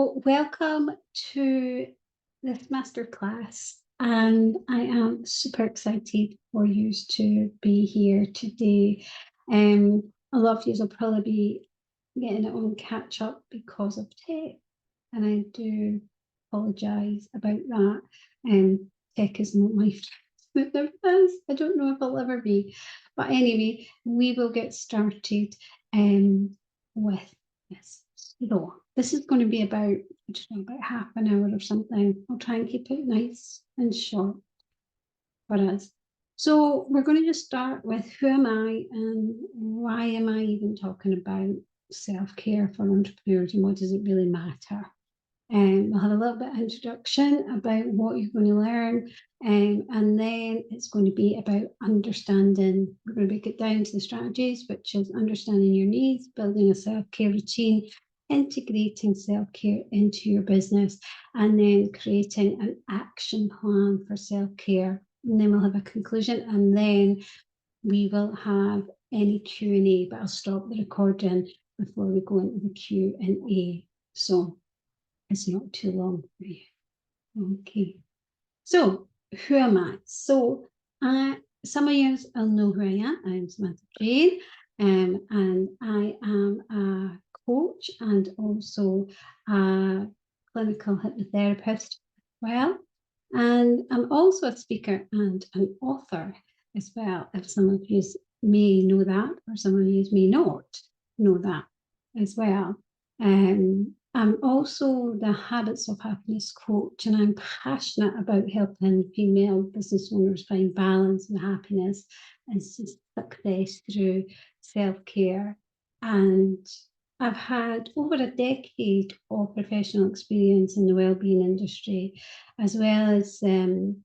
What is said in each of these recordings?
So, welcome to this masterclass, and I am super excited for you to be here today. A lot of you will probably be getting it on catch up because of tech, and I do apologise about that. Tech is not my friend. It never is. I don't know if I'll ever be, but anyway, we will get started with this. So this is going to be about, I don't know, about half an hour or something. I'll try and keep it nice and short for us. So we're going to just start with who am I and why am I even talking about self-care for entrepreneurs and what does it really matter? We'll have a little bit of introduction about what you're going to learn, and then it's going to be about understanding. We're going to break it down to the strategies, which is understanding your needs, building a self-care routine, integrating self-care into your business, and then creating an action plan for self-care. And then we'll have a conclusion, and then we will have any Q&A, but I'll stop the recording before we go into the Q&A. So it's not too long for you. Okay. So who am I? So some of you will know who I am. I'm Samantha Jane, and I am a coach and also a clinical hypnotherapist as well. And I'm also a speaker and an author as well, if some of you may know that, or some of you may not know that as well. I'm also the Habits of Happiness coach, and I'm passionate about helping female business owners find balance and happiness and success through self-care. And I've had over a decade of professional experience in the wellbeing industry, as well as being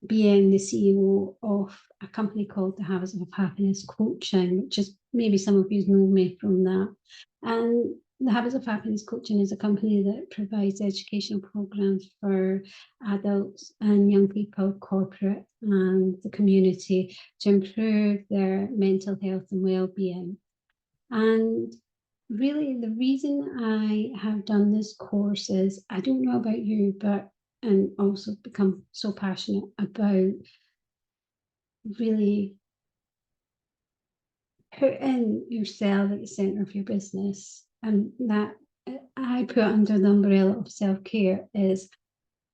the CEO of a company called the Habits of Happiness Coaching, which is maybe some of you know me from that. And the Habits of Happiness Coaching is a company that provides educational programs for adults and young people, corporate and the community, to improve their mental health and well-being. And really, the reason I have done this course is, I don't know about you, but and also become so passionate about really putting yourself at the center of your business. And that I put under the umbrella of self-care is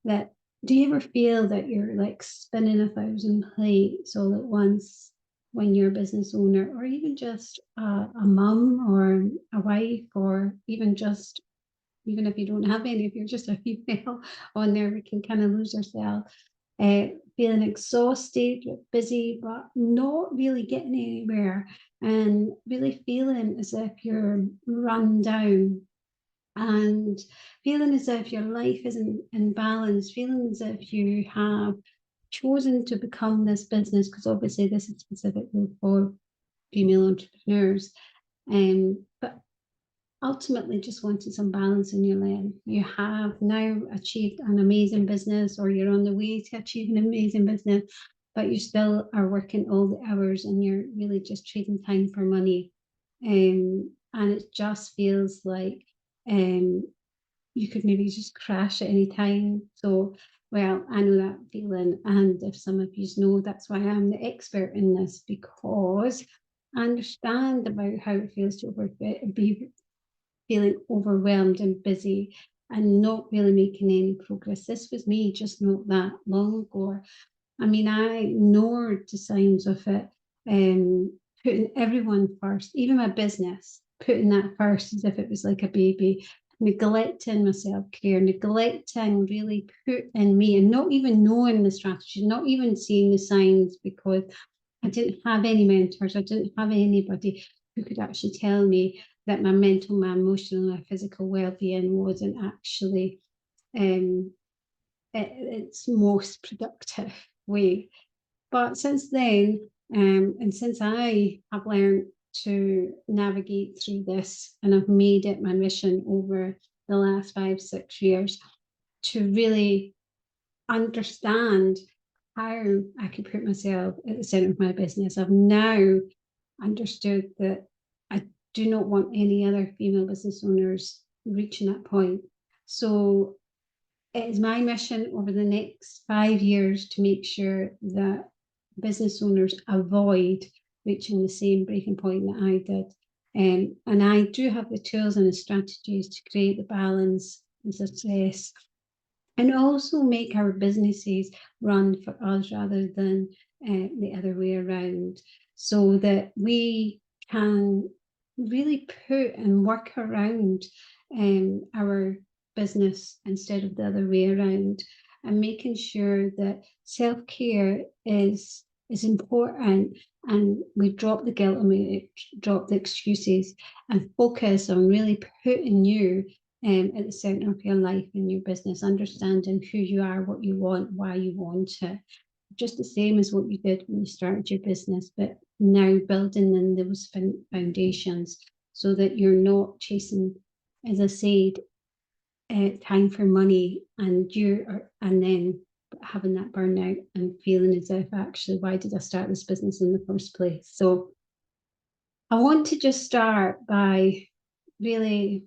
that, do you ever feel that you're like spinning 1,000 plates all at once when you're a business owner, or even just a mum or a wife, or even if you don't have any, if you're just a female on there, we can kind of lose ourselves, feeling exhausted, busy, but not really getting anywhere, and really feeling as if you're run down, and feeling as if your life isn't in balance, feeling as if you have chosen to become this business, because obviously this is specifically for female entrepreneurs, but ultimately just wanted some balance in your life. You have now achieved an amazing business, or you're on the way to achieving an amazing business, but you still are working all the hours and you're really just trading time for money. And it just feels like you could maybe just crash at any time. So, well, I know that feeling. And if some of you know, that's why I'm the expert in this, because I understand about how it feels to be feeling overwhelmed and busy and not really making any progress. This was me just not that long ago. I mean, I ignored the signs of it, putting everyone first, even my business, putting that first as if it was like a baby, neglecting my self-care, neglecting really putting me, and not even knowing the strategy, not even seeing the signs, because I didn't have any mentors. I didn't have anybody who could actually tell me that my mental, my emotional, my physical well-being wasn't actually its most productive way. But since then, and since I have learned to navigate through this, and I've made it my mission over the last 5-6 years to really understand how I could put myself at the center of my business. I've now understood that I do not want any other female business owners reaching that point. So it is my mission over the next 5 years to make sure that business owners avoid reaching the same breaking point that I did. And I do have the tools and the strategies to create the balance and success, and also make our businesses run for us rather than the other way around, so that we can really put and work around our business instead of the other way around, and making sure that self-care is important, and we drop the guilt and we drop the excuses and focus on really putting you at the center of your life and your business, understanding who you are, what you want, why you want it. Just the same as what you did when you started your business, but now building in those foundations so that you're not chasing, as I said, time for money, and then having that burnout and feeling as if, actually, why did I start this business in the first place? So I want to just start by really,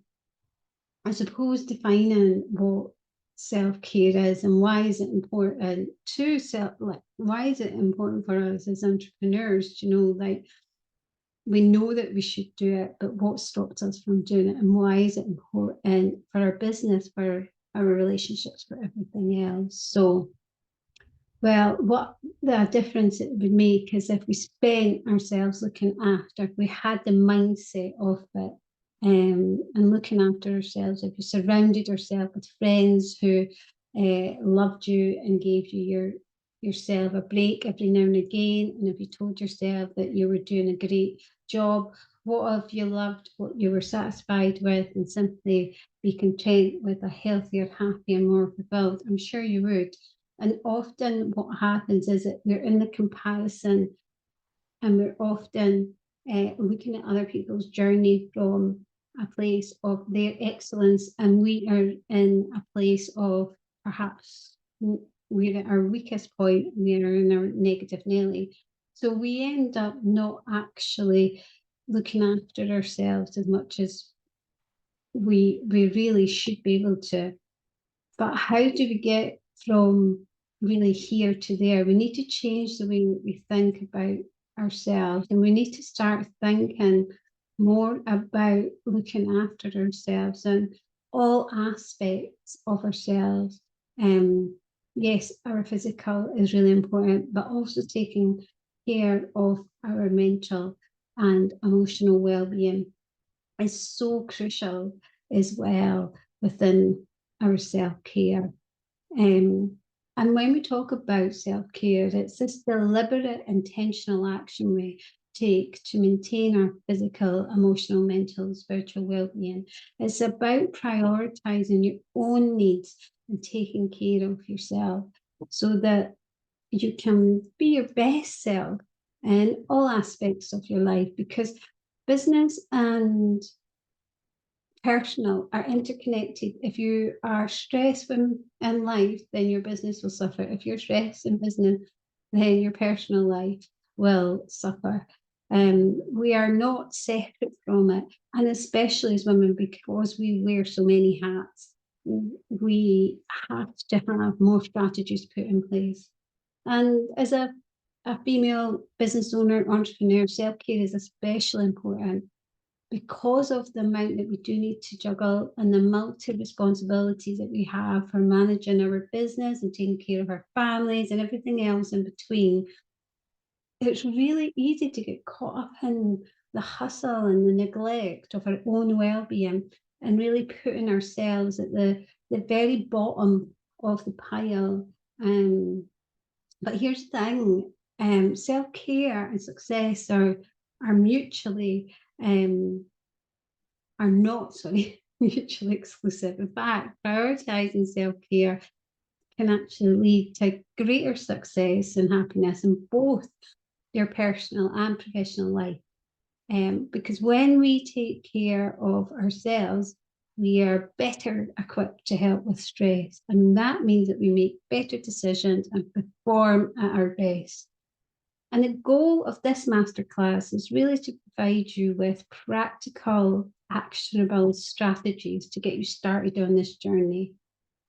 I suppose, defining what self-care is and why is it important to why is it important for us as entrepreneurs, like, we know that we should do it, but what stops us from doing it, and why is it important for our business, for our relationships, for everything else? So, well, what the difference it would make is if we spent ourselves looking after, if we had the mindset of it, and looking after ourselves, if you surrounded yourself with friends who loved you and gave you yourself a break every now and again, and if you told yourself that you were doing a great job, what if you loved what you were satisfied with, and simply be content with a healthier, happier, more fulfilled, I'm sure you would. And often what happens is that we're in the comparison, and we're often looking at other people's journey from a place of their excellence, and we are in a place of perhaps we're at our weakest point, we are in our negative Nelly. So we end up not actually looking after ourselves as much as we really should be able to. But how do we get from really here to there? We need to change the way we think about ourselves, and we need to start thinking more about looking after ourselves and all aspects of ourselves. Yes, our physical is really important, but also taking care of our mental and emotional well-being is so crucial as well within our self-care. And when we talk about self-care, it's this deliberate, intentional action we take to maintain our physical, emotional, mental, spiritual well-being. It's about prioritizing your own needs and taking care of yourself so that you can be your best self in all aspects of your life, because business and personal are interconnected. If you are stressed in life, then your business will suffer. If you're stressed in business, then your personal life will suffer. We are not separate from it, and especially as women, because we wear so many hats, we have to have more strategies put in place. And as a female business owner, entrepreneur, self-care is especially important because of the amount that we do need to juggle and the multi responsibilities that we have for managing our business and taking care of our families and everything else in between. It's really easy to get caught up in the hustle and the neglect of our own well-being, and really putting ourselves at the very bottom of the pile. But here's the thing, self-care and success are mutually are not, sorry, mutually exclusive. In fact, prioritizing self-care can actually lead to greater success and happiness in both your personal and professional life. Because when we take care of ourselves, we are better equipped to help with stress. And that means that we make better decisions and perform at our best. And the goal of this masterclass is really to provide you with practical, actionable strategies to get you started on this journey.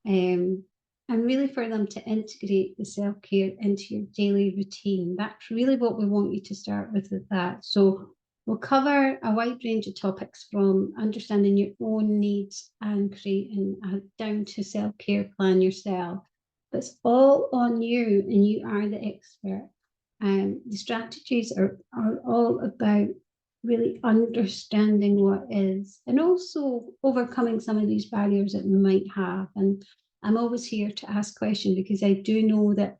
And really for them to integrate the self-care into your daily routine. That's really what we want you to start with that. So we'll cover a wide range of topics, from understanding your own needs and creating a down to self-care plan yourself. But it's all on you, and you are the expert. The strategies are all about really understanding what is, and also overcoming some of these barriers that we might have. And I'm always here to ask questions, because I do know that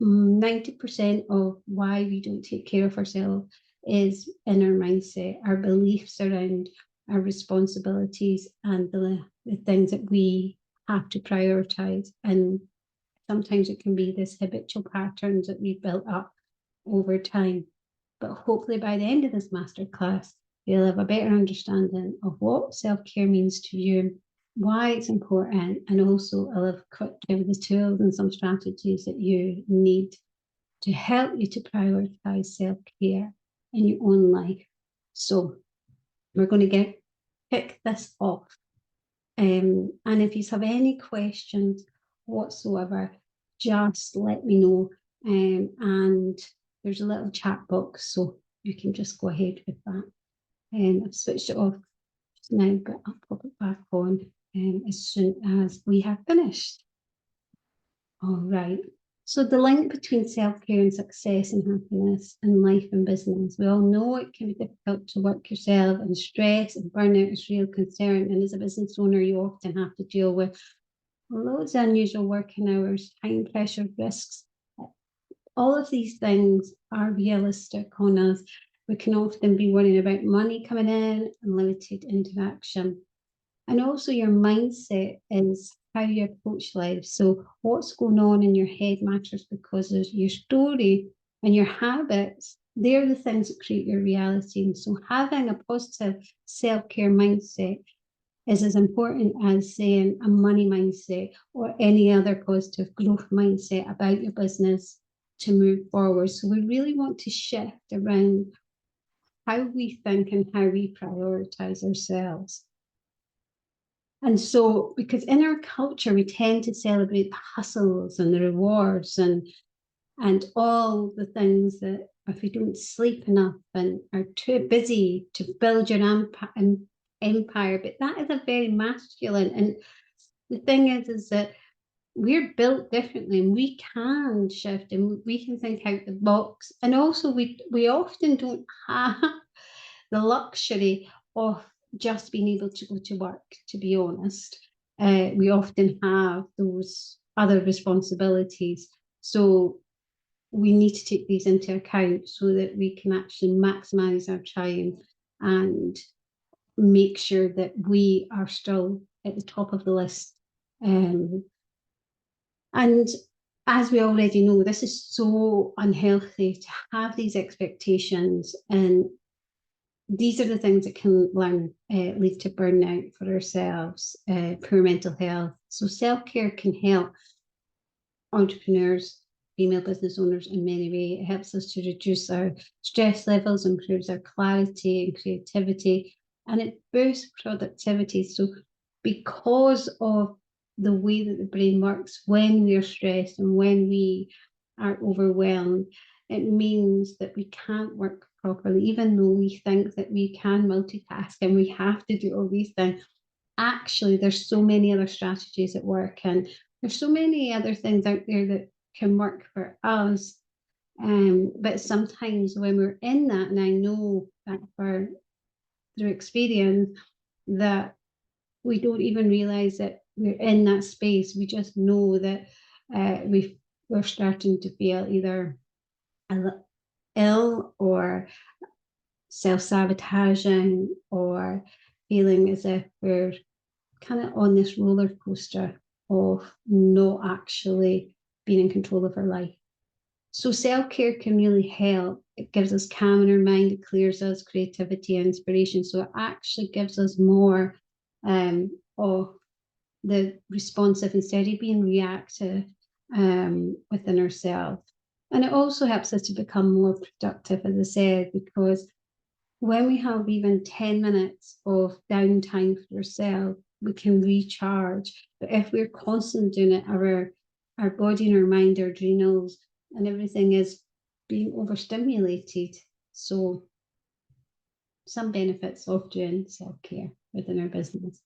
90% of why we don't take care of ourselves is in our mindset, our beliefs around our responsibilities, and the things that we have to prioritize. And sometimes it can be this habitual patterns that we've built up over time. But hopefully by the end of this masterclass, you'll have a better understanding of what self-care means to you, why it's important, and also I'll have equipped you with the tools and some strategies that you need to help you to prioritize self-care in your own life. So we're going to kick this off. And if you have any questions whatsoever, just let me know. And there's a little chat box, so you can just go ahead with that. I've switched it off now, but I'll pop it back on as soon as we have finished. All right. So the link between self-care and success and happiness in life and business. We all know it can be difficult to work yourself, and stress and burnout is a real concern. And as a business owner, you often have to deal with loads of unusual working hours, time pressure, risks. All of these things are realistic on us. We can often be worrying about money coming in and limited interaction. And also your mindset is how you approach life. So what's going on in your head matters, because of your story and your habits. They're the things that create your reality. And so having a positive self-care mindset is as important as saying a money mindset or any other positive growth mindset about your business to move forward. So we really want to shift around how we think and how we prioritize ourselves. And so, because in our culture, we tend to celebrate the hustles and the rewards and all the things that, if you don't sleep enough and are too busy to build your empire, but that is a very masculine. And the thing is that we're built differently, and we can shift and we can think out the box. And also we often don't have the luxury of just being able to go to work, to be honest. We often have those other responsibilities. So we need to take these into account so that we can actually maximize our time and make sure that we are still at the top of the list. And as we already know, this is so unhealthy to have these expectations, and these are the things that can lead to burnout for ourselves, poor mental health. So self-care can help entrepreneurs, female business owners in many ways. It helps us to reduce our stress levels, improves our clarity and creativity, and it boosts productivity. So because of the way that the brain works when we're stressed and when we are overwhelmed, it means that we can't work properly, even though we think that we can multitask and we have to do all these things. Actually, there's so many other strategies at work, and there's so many other things out there that can work for us. But sometimes when we're in that, and I know that through experience, that we don't even realize that we're in that space. We just know that we're starting to feel either ill or self-sabotaging, or feeling as if we're kind of on this roller coaster of not actually being in control of our life. So self-care can really help. It gives us calm in our mind, it clears us creativity and inspiration. So it actually gives us more of the responsive instead of being reactive within ourselves. And it also helps us to become more productive, as I said, because when we have even 10 minutes of downtime for yourself, we can recharge. But if we're constantly doing it, our body and our mind, our adrenals and everything is being overstimulated. So some benefits of doing self-care within our business.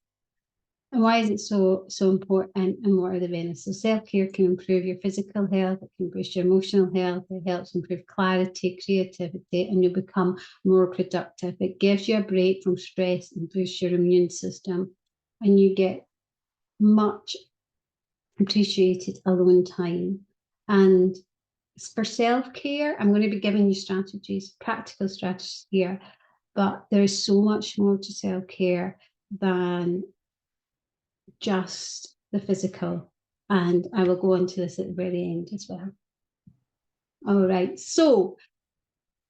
And why is it so important, and what are the benefits? So self-care can improve your physical health, it can boost your emotional health, it helps improve clarity, creativity, and you become more productive. It gives you a break from stress and boosts your immune system, and you get much appreciated alone time. And for self-care, I'm going to be giving you strategies, practical strategies here, but there is so much more to self-care than just the physical. And I will go into this at the very end as well. All right, so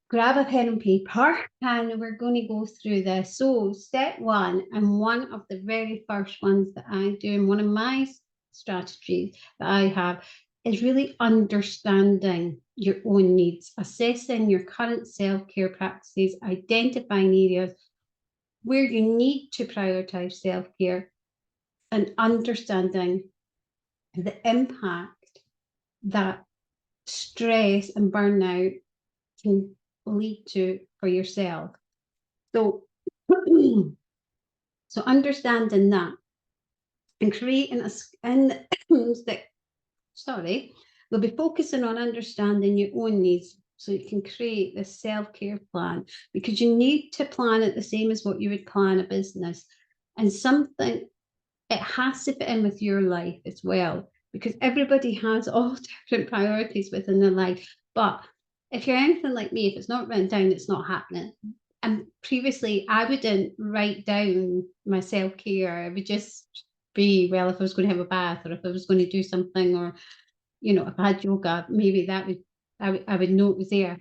grab a pen and paper and we're going to go through this. So step one, and one of the very first ones that I do, and one of my strategies that I have, is really understanding your own needs, assessing your current self-care practices, identifying areas where you need to prioritize self-care, and understanding the impact that stress and burnout can lead to for yourself. So, so understanding that and creating we'll be focusing on understanding your own needs so you can create this self-care plan, because you need to plan it the same as what you would plan a business, and something, it has to fit in with your life as well, because everybody has all different priorities within their life. But if you're anything like me, if it's not written down, it's not happening. And previously, I wouldn't write down my self-care. It would just be, well, if I was going to have a bath, or if I was going to do something, or, you know, if I had yoga, maybe that would, I would know it was there.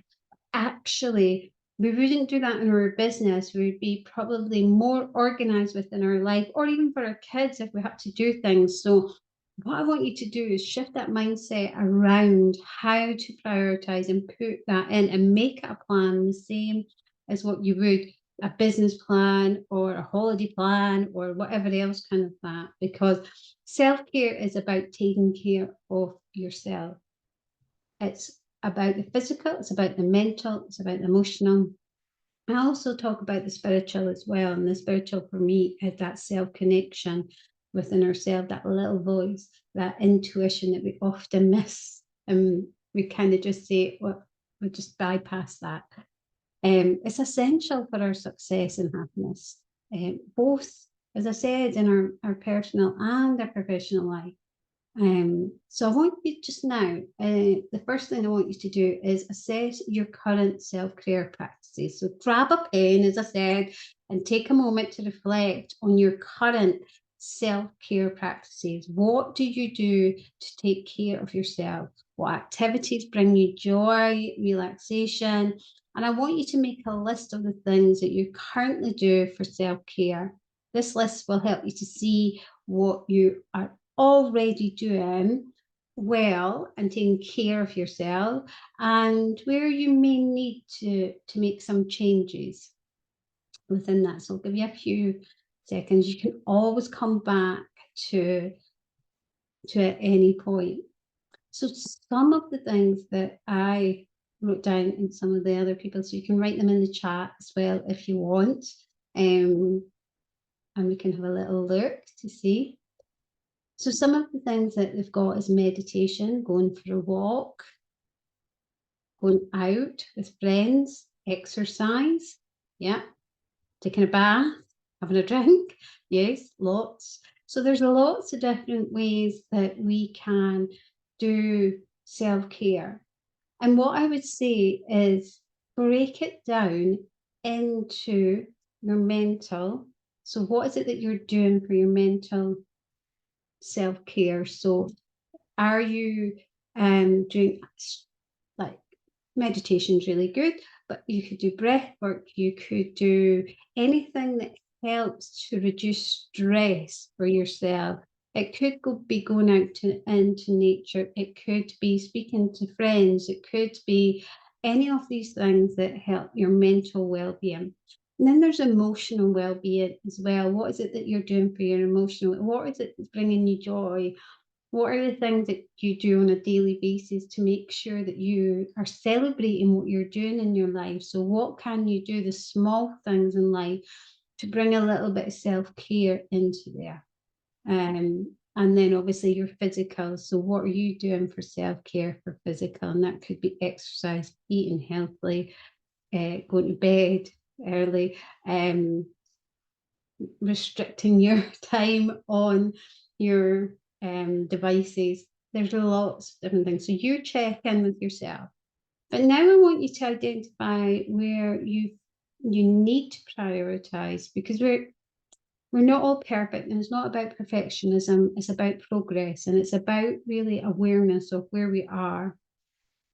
Actually, we wouldn't do that in our business. We'd be probably more organized within our life, or even for our kids if we had to do things. So what I want you to do is shift that mindset around how to prioritize and put that in, and make it a plan the same as what you would a business plan or a holiday plan or whatever else kind of that, because self-care is about taking care of yourself. It's about the physical, it's about the mental, it's about the emotional. I also talk about the spiritual as well. And the spiritual for me is that self-connection within ourselves, that little voice, that intuition that we often miss. And we kind of just say, well, we just bypass that. It's essential for our success and happiness, both, as I said, in our personal and our professional life. So I want you just now, the first thing I want you to do is assess your current self-care practices. So grab a pen, as I said, and take a moment to reflect on your current self-care practices. What do you do to take care of yourself? What activities bring you joy, relaxation? And I want you to make a list of the things that you currently do for self-care. This list will help you to see what you are already doing well and taking care of yourself, and where you may need to make some changes within that. So I'll give you a few seconds. You can always come back to at any point. So some of the things that I wrote down in some of the other people, so you can write them in the chat as well if you want, and we can have a little look to see. So some of the things that they've got is meditation, going for a walk, going out with friends, exercise, yeah, taking a bath, having a drink, yes, lots. So there's lots of different ways that we can do self-care. And what I would say is break it down into your mental. So what is it that you're doing for your mental self-care? So are you doing, like, meditation is really good, but you could do breath work, you could do anything that helps to reduce stress for yourself. It could be going out into nature. It could be speaking to friends. It could be any of these things that help your mental well-being. And then there's emotional well-being as well. What is it that you're doing for your emotional? What is it that's bringing you joy? What are the things that you do on a daily basis to make sure that you are celebrating what you're doing in your life? So what can you do, the small things in life, to bring a little bit of self-care into there? And then obviously your physical. So what are you doing for self-care for physical? And that could be exercise, eating healthily, going to bed early, restricting your time on your devices. There's lots of different things. So you check in with yourself. But now I want you to identify where you need to prioritize, because we're not all perfect, and it's not about perfectionism. It's about progress, and it's about really awareness of where we are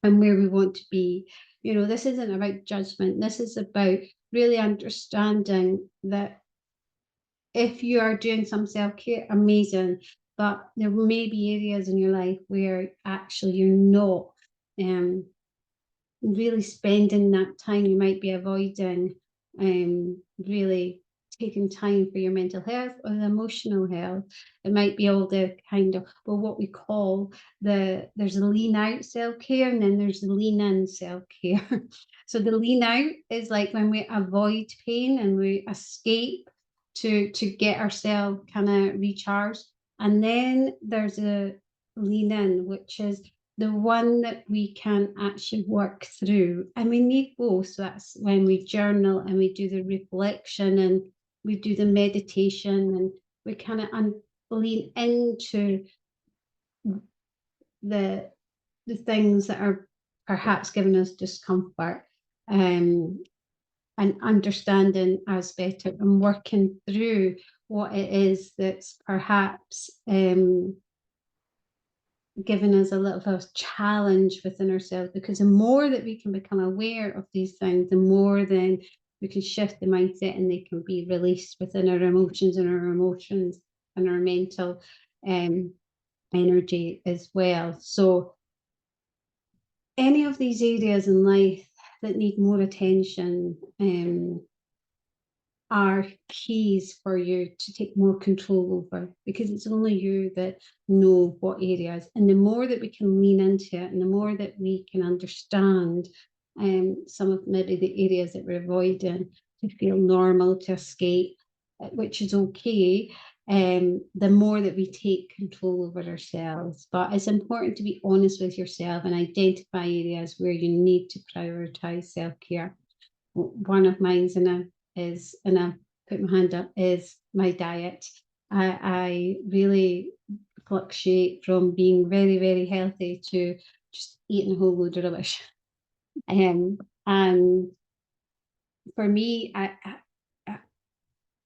and where we want to be. You know, this isn't about judgment. This is about really understanding that if you are doing some self-care, amazing, but there may be areas in your life where actually you're not really spending that time. You might be avoiding really taking time for your mental health or the emotional health. It might be all the kind of, well, what we call there's a lean out self-care, and then there's the lean in self-care. So the lean out is like when we avoid pain and we escape to get ourselves kind of recharged. And then there's a lean in, which is the one that we can actually work through. And we need both. So that's when we journal and we do the reflection and we do the meditation, and we kind of lean into the things that are perhaps giving us discomfort, and understanding us better and working through what it is that's perhaps giving us a little bit of challenge within ourselves. Because the more that we can become aware of these things, the more then we can shift the mindset, and they can be released within our emotions and our mental energy as well. So any of these areas in life that need more attention are keys for you to take more control over, because it's only you that know what areas. And the more that we can lean into it, and the more that we can understand some of maybe the areas that we're avoiding, to feel normal, to escape, which is okay, the more that we take control over ourselves. But it's important to be honest with yourself and identify areas where you need to prioritize self-care. One of mine's and I put my hand up, is my diet. I really fluctuate from being very, very healthy to just eating a whole load of rubbish. And for me,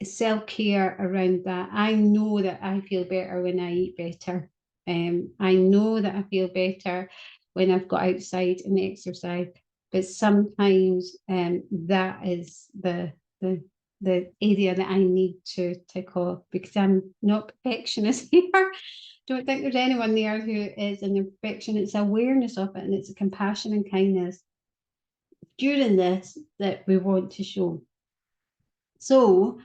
self-care around that, I know that I feel better when I eat better. I know that I feel better when I've got outside and exercise. But sometimes that is the area that I need to tick off, because I'm not perfectionist here. Don't think there's anyone there who is in the perfection. It's awareness of it, and it's a compassion and kindness during this that we want to show. So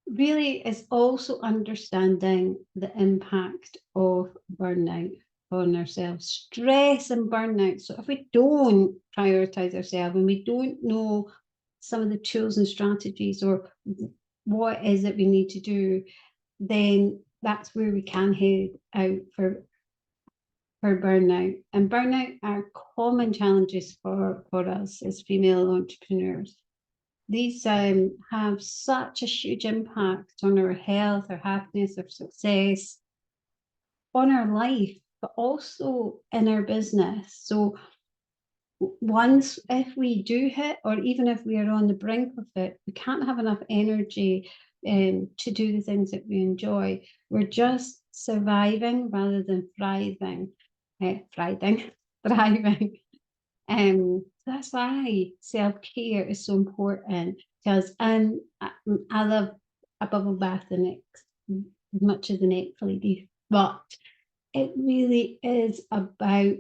really, it's also understanding the impact of burnout on ourselves, stress and burnout. So if we don't prioritize ourselves, and we don't know some of the tools and strategies, or what is it we need to do, then that's where we can head out for burnout. And burnout are common challenges for us as female entrepreneurs. These have such a huge impact on our health, our happiness, our success, on our life, but also in our business. So once, if we do hit, or even if we are on the brink of it, we can't have enough energy to do the things that we enjoy. We're just surviving rather than thriving. Thriving. That's why self-care is so important, because I love a bubble bath the as much as an Netflix do, but it really is about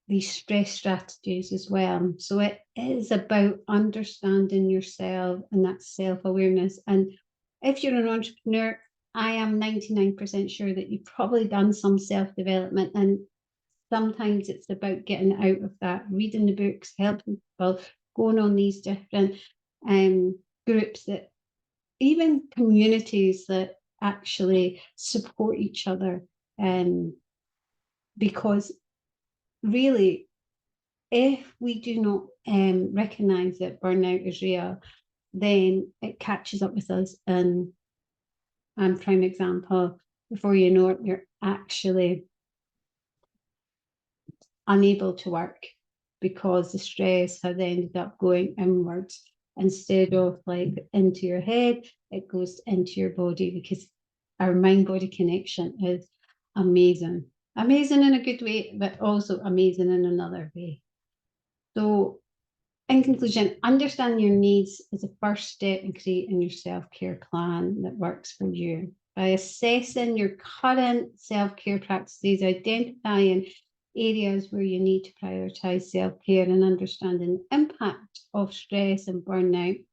these stress strategies as well. So it is about understanding yourself and that self-awareness. And if you're an entrepreneur, I am 99% sure that you've probably done some self-development, and sometimes it's about getting out of that, reading the books, helping people, going on these different groups, that even communities that actually support each other. Because really, if we do not recognize that burnout is real, then it catches up with us. And prime example, before you know it, you're actually unable to work because the stress has ended up going inwards instead of like into your head. It goes into your body, because our mind body connection is amazing. Amazing in a good way, but also amazing in another way. So, in conclusion, understanding your needs is the first step in creating your self-care plan that works for you. By assessing your current self-care practices, identifying areas where you need to prioritize self-care, and understanding the impact of stress and burnout,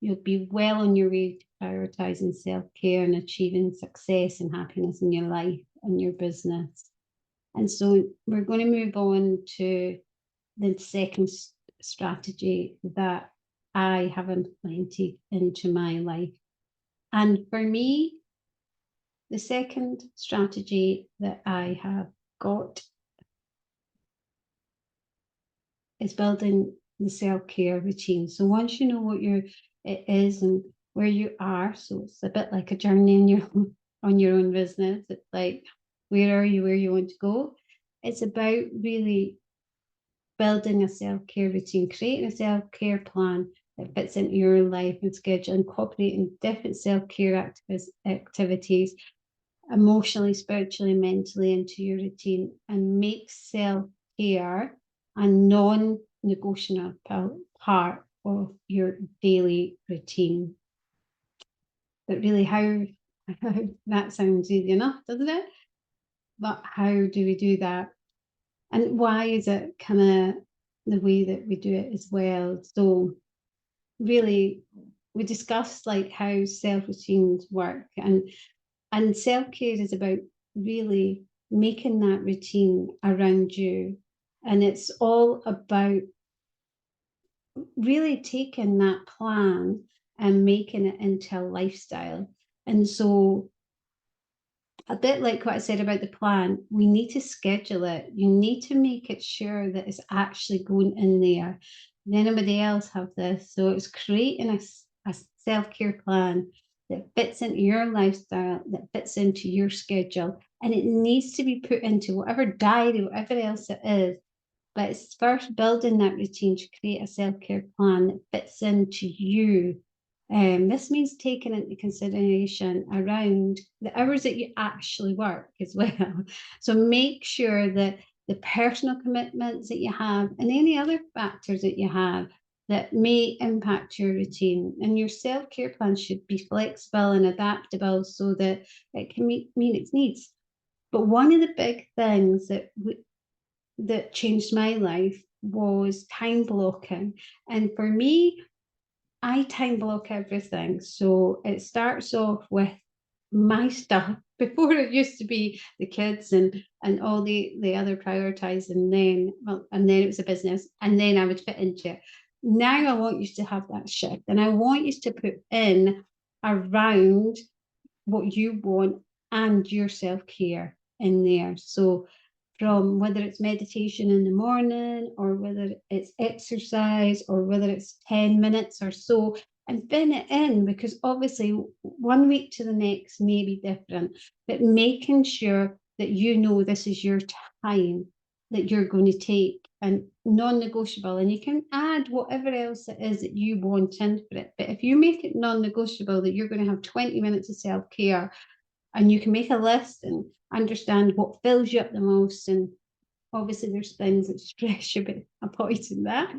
you'll be well on your way to prioritizing self-care and achieving success and happiness in your life and your business. And so we're going to move on to the second strategy that I have implemented into my life. And for me, the second strategy that I have got is building the self-care routine. So once you know what it is and where you are, so it's a bit like a journey in on your own business. It's like, where are you, where you want to go? It's about really building a self-care routine, creating a self-care plan that fits into your life and schedule, incorporating different self-care activities, emotionally, spiritually, mentally, into your routine, and make self-care a non-negotiable part of your daily routine. But really, how that sounds easy enough, doesn't it? But how do we do that? And why is it kind of the way that we do it as well? So really, we discussed like how self-routines work, and self-care is about really making that routine around you. And it's all about really taking that plan and making it into a lifestyle. And so, a bit like what I said about the plan, we need to schedule it. You need to make it sure that it's actually going in there. Did anybody else have this? So it's creating a self-care plan that fits into your lifestyle, that fits into your schedule, and it needs to be put into whatever diary, whatever else it is. But it's first building that routine to create a self-care plan that fits into you. This means taking into consideration around the hours that you actually work as well. So make sure that the personal commitments that you have and any other factors that you have that may impact your routine, and your self-care plan should be flexible and adaptable so that it can meet its needs. But one of the big things that changed my life was time blocking. And for me, I time block everything. So it starts off with my stuff. Before, it used to be the kids and all the other prioritizing, and then it was a business, and then I would fit into it. Now I want you to have that shift, and I want you to put in around what you want and your self-care in there. So from whether it's meditation in the morning, or whether it's exercise, or whether it's 10 minutes or so, and fit it in, because obviously 1 week to the next may be different, but making sure that you know this is your time that you're going to take, and non-negotiable. And you can add whatever else it is that you want in for it. But if you make it non-negotiable that you're going to have 20 minutes of self-care, and you can make a list and understand what fills you up the most, and obviously there's things that stress you, but avoiding that.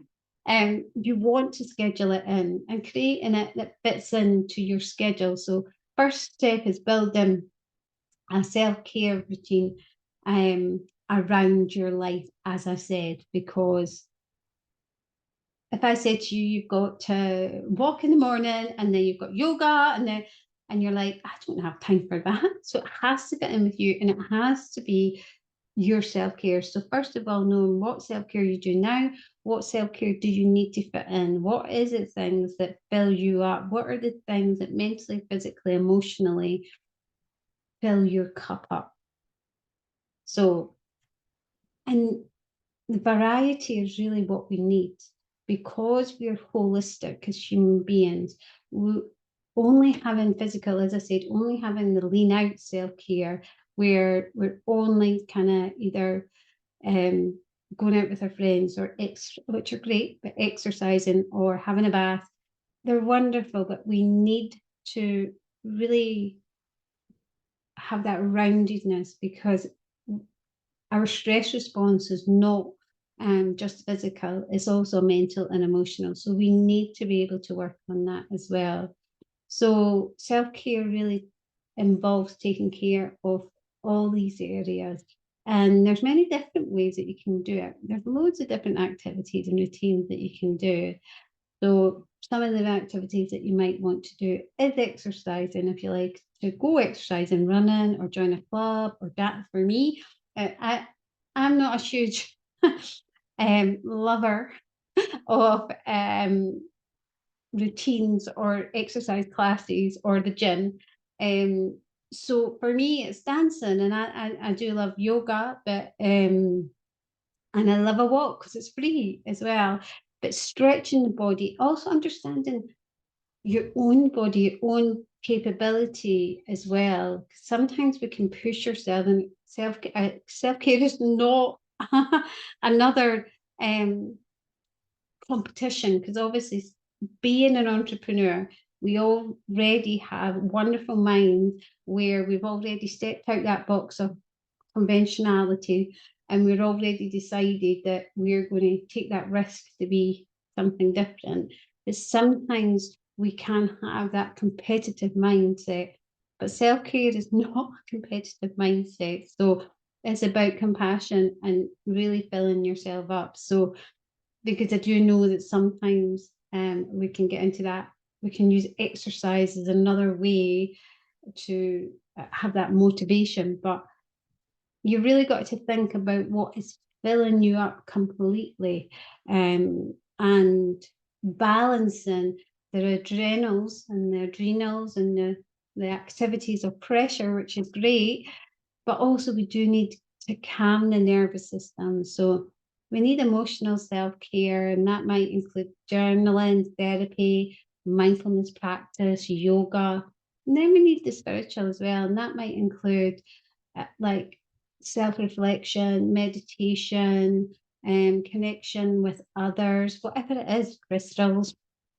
You want to schedule it in and creating it that fits into your schedule. So first step is building a self-care routine around your life, as I said, because if I said to you, you've got to walk in the morning and then you've got yoga and you're like, I don't have time for that. So it has to get in with you and it has to be your self-care. So first of all, knowing what self-care you do now, what self-care do you need to fit in? What is it things that fill you up? What are the things that mentally, physically, emotionally fill your cup up? So, and the variety is really what we need because we're holistic as human beings. We, only having physical, as I said, only having the lean out self-care where we're only kind of either going out with our friends or which are great, but exercising or having a bath, they're wonderful, but we need to really have that roundedness because our stress response is not just physical, it's also mental and emotional. So we need to be able to work on that as well. So self-care really involves taking care of all these areas. And there's many different ways that you can do it. There's loads of different activities and routines that you can do. So some of the activities that you might want to do is exercising. If you like to go exercising, running or join a club or that, for me, I'm not a huge lover of routines or exercise classes or the gym. So for me, it's dancing, and I do love yoga, but and I love a walk because it's free as well. But stretching the body, also understanding your own body, your own capability as well. Sometimes we can push yourself, and self-care is not another competition, because obviously being an entrepreneur, we already have wonderful minds where we've already stepped out that box of conventionality and we're already decided that we're going to take that risk to be something different. But sometimes we can have that competitive mindset, but self-care is not a competitive mindset. So it's about compassion and really filling yourself up. So because I do know that sometimes we can get into that. We can use exercise as another way to have that motivation, but you really got to think about what is filling you up completely, and balancing the adrenals and the activities of pressure, which is great, but also we do need to calm the nervous system. So we need emotional self-care, and that might include journaling, therapy, mindfulness practice, yoga. And then we need the spiritual as well, and that might include like self-reflection, meditation, and connection with others, whatever it is, crystals,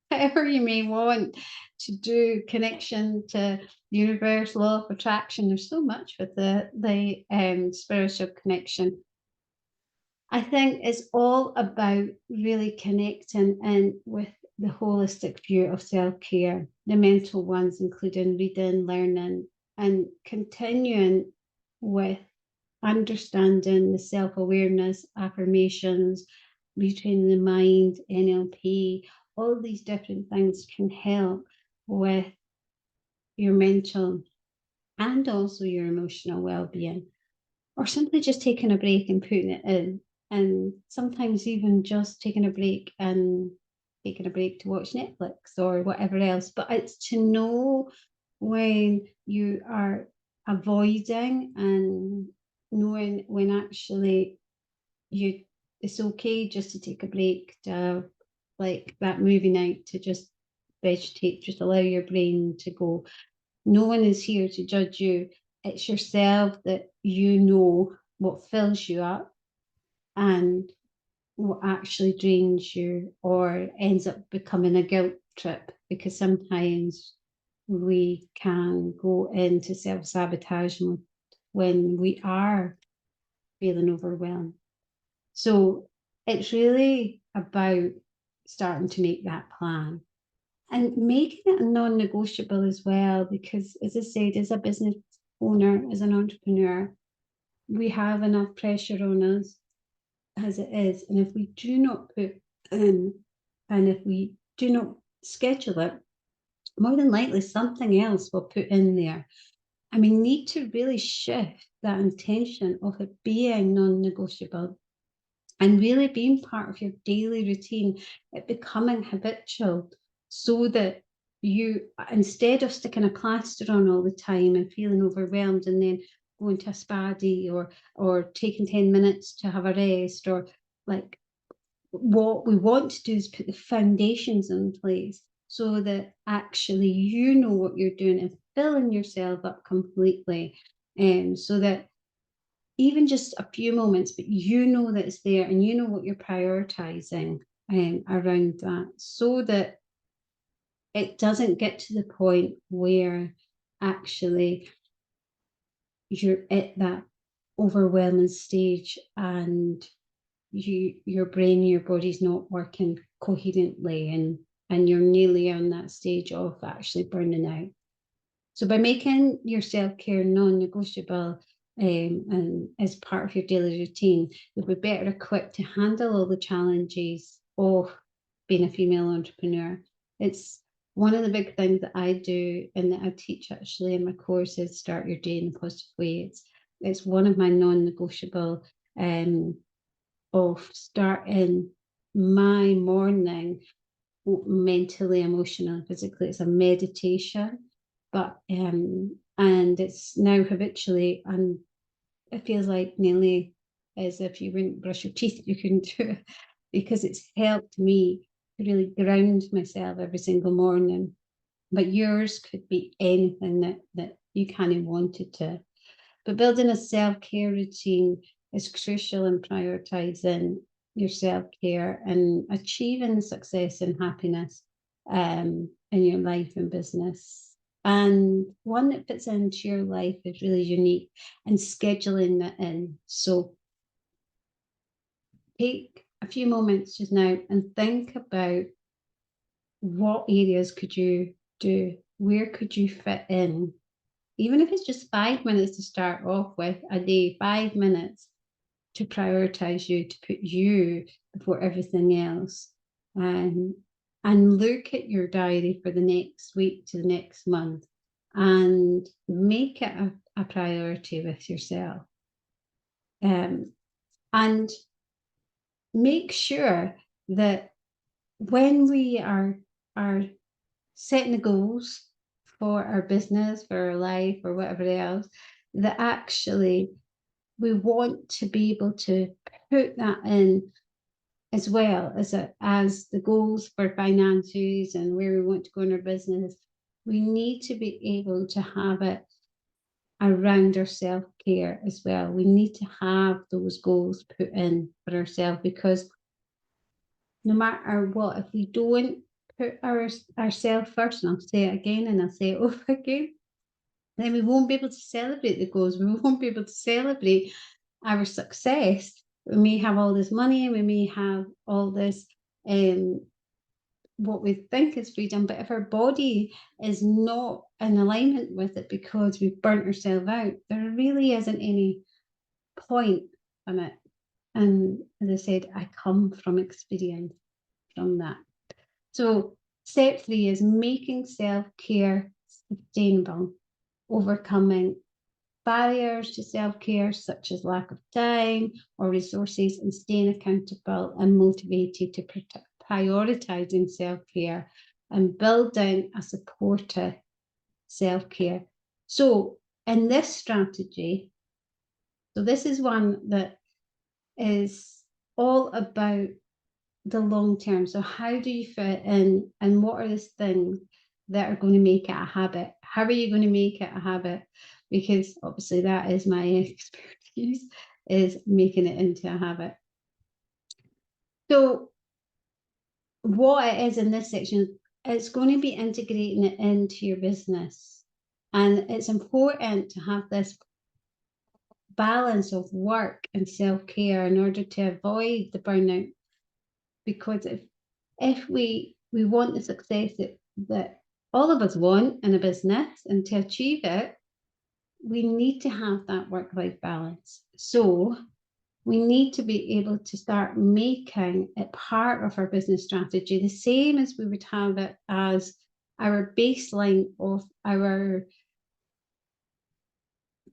whatever you may want to do, connection to the universe, law of attraction. There's so much with the spiritual connection. I think it's all about really connecting in with the holistic view of self-care, the mental ones, including reading, learning, and continuing with understanding the self-awareness, affirmations, retraining the mind, NLP, all these different things can help with your mental and also your emotional well-being, or simply just taking a break and putting it in. And sometimes even just taking a break to watch Netflix or whatever else. But it's to know when you are avoiding and knowing when actually it's okay just to take a break, to like that movie night, to just vegetate, just allow your brain to go. No one is here to judge you. It's yourself that you know what fills you up and what actually drains you or ends up becoming a guilt trip, because sometimes we can go into self-sabotage when we are feeling overwhelmed. So it's really about starting to make that plan and making it a non-negotiable as well, because as I said, as a business owner, as an entrepreneur, we have enough pressure on us as it is. And if we do not put in, and if we do not schedule it, more than likely something else will put in there. And we need to really shift that intention of it being non-negotiable and really being part of your daily routine, it becoming habitual, so that you, instead of sticking a plaster on all the time and feeling overwhelmed and then going to a spa day or taking 10 minutes to have a rest, or like, what we want to do is put the foundations in place so that actually you know what you're doing and filling yourself up completely, so that even just a few moments, but you know that it's there and you know what you're prioritizing around that, so that it doesn't get to the point where actually you're at that overwhelming stage and your brain, your body's not working coherently, and you're nearly on that stage of actually burning out. So by making your self-care non-negotiable, and as part of your daily routine, you'll be better equipped to handle all the challenges of being a female entrepreneur. It's one of the big things that I do and that I teach actually in my course is Start Your Day in a Positive Way. It's one of my non-negotiable of starting my morning mentally, emotionally, physically. It's a meditation, but and it's now habitually, and it feels like nearly as if you wouldn't brush your teeth, you couldn't do it, because it's helped me to really ground myself every single morning. But yours could be anything that you kind of wanted to. But building a self-care routine is crucial in prioritizing your self-care and achieving success and happiness in your life and business. And one that fits into your life is really unique, and scheduling that in. So take a few moments just now and think about what areas could you do, where could you fit in, even if it's just 5 minutes to start off with a day, 5 minutes to prioritize you, to put you before everything else. And look at your diary for the next week to the next month and make it a priority with yourself. And make sure that when we are setting the goals for our business, for our life, or whatever else, that actually we want to be able to put that in as well as the goals for finances and where we want to go in our business. We need to be able to have it around our self-care as well. We need to have those goals put in for ourselves, because no matter what, if we don't put ourselves first, and I'll say it again and I'll say it over again, then we won't be able to celebrate the goals. We won't be able to celebrate our success. We may have all this money, we may have all this what we think is freedom, but if our body is not in alignment with it because we've burnt ourselves out, there really isn't any point in it. And as I said, I come from experience from that. So step 3 is making self-care sustainable, overcoming barriers to self-care such as lack of time or resources, and staying accountable and motivated to prioritizing self-care and building a supportive self-care. So in this strategy, so this is one that is all about the long term. So how do you fit in, and what are the things that are going to make it a habit? How are you going to make it a habit? Because obviously that is my expertise, is making it into a habit. So what it is in this section, it's going to be integrating it into your business. And it's important to have this balance of work and self-care in order to avoid the burnout. Because if we want the success that all of us want in a business, and to achieve it, we need to have that work-life balance. So we need to be able to start making it part of our business strategy, the same as we would have it as our baseline of our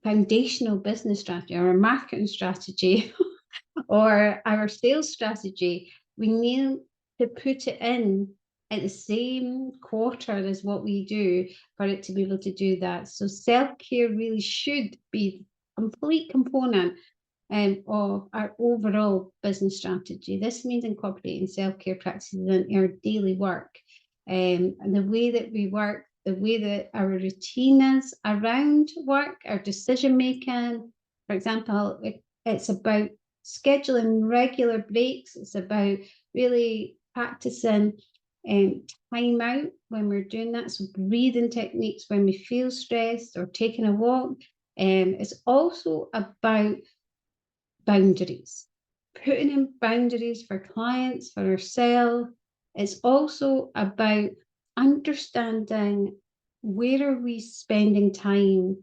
foundational business strategy, or our marketing strategy, or our sales strategy. We need to put it in at the same quarter as what we do for it to be able to do that. So self-care really should be a complete component of our overall business strategy. This means incorporating self-care practices in our daily work, and the way that we work, the way that our routine is around work, our decision making. For example, it's about scheduling regular breaks. It's about really practicing time out when we're doing that. So breathing techniques when we feel stressed, or taking a walk. It's also about boundaries, putting in boundaries for clients, for ourselves. It's also about understanding, where are we spending time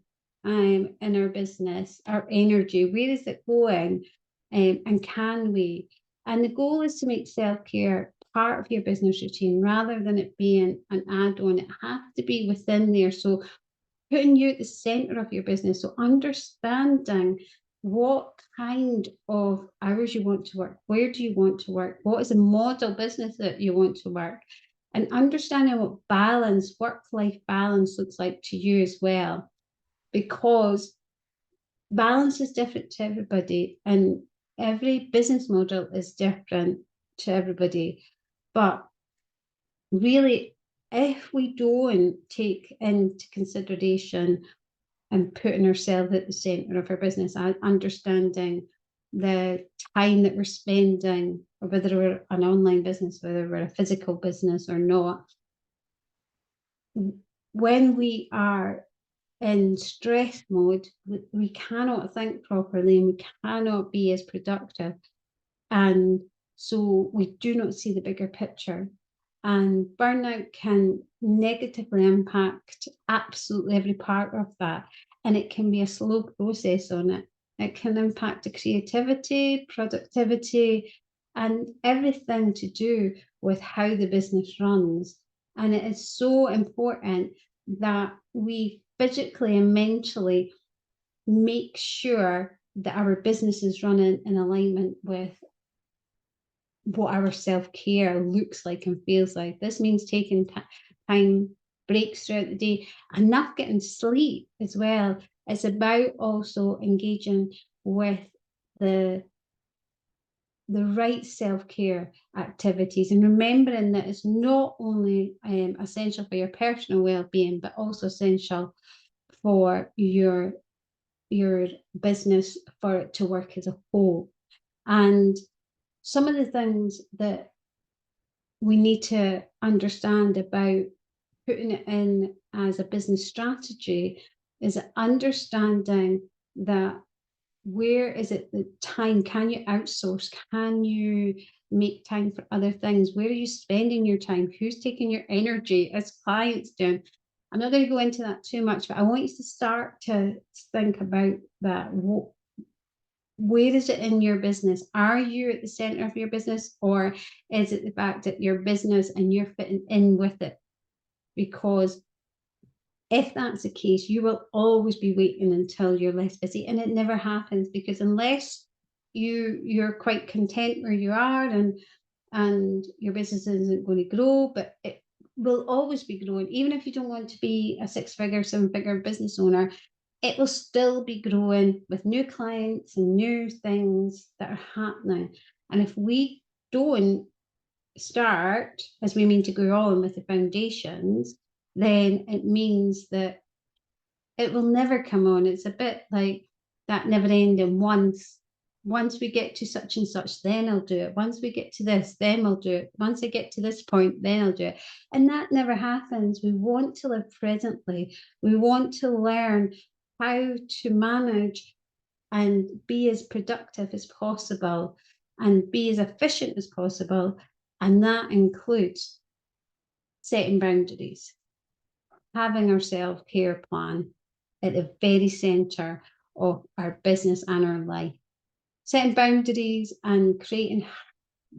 in our business, our energy, where is it going, and can we? And the goal is to make self-care part of your business routine rather than it being an add-on. It has to be within there. So putting you at the center of your business. So understanding what kind of hours you want to work, where do you want to work, what is the model business that you want to work, and understanding what balance, work-life balance looks like to you as well. Because balance is different to everybody, and every business model is different to everybody. But really, if we don't take into consideration and putting ourselves at the center of our business, understanding the time that we're spending, or whether we're an online business, whether we're a physical business or not, when we are in stress mode, we cannot think properly, and we cannot be as productive. And so we do not see the bigger picture. And burnout can negatively impact absolutely every part of that. And it can be a slow process on it. It can impact the creativity, productivity, and everything to do with how the business runs. And it is so important that we physically and mentally make sure that our business is running in alignment with what our self-care looks like and feels like. This means taking time breaks throughout the day, enough getting sleep as well. It's about also engaging with the right self-care activities, and remembering that it's not only essential for your personal well-being, but also essential for your business, for it to work as a whole. And some of the things that we need to understand about putting it in as a business strategy is understanding that, where is it the time? Can you outsource? Can you make time for other things? Where are you spending your time? Who's taking your energy, as clients do? I'm not going to go into that too much, but I want you to start to think about that. Where is it in your business? Are you at the center of your business, or is it the fact that your business and you're fitting in with it? Because if that's the case, you will always be waiting until you're less busy, and it never happens, because unless you're quite content where you are, and your business isn't going to grow, but it will always be growing. Even if you don't want to be a 6-figure, 7-figure business owner, it will still be growing with new clients and new things that are happening. And if we don't start, as we mean to go on, with the foundations, then it means that it will never come on. It's a bit like that never ending once we get to such and such, then I'll do it. Once we get to this, then I'll do it. Once I get to this point, then I'll do it. And that never happens. We want to live presently. We want to learn how to manage and be as productive as possible and be as efficient as possible. And that includes setting boundaries, having our self-care plan, at the very center of our business and our life. Setting boundaries and creating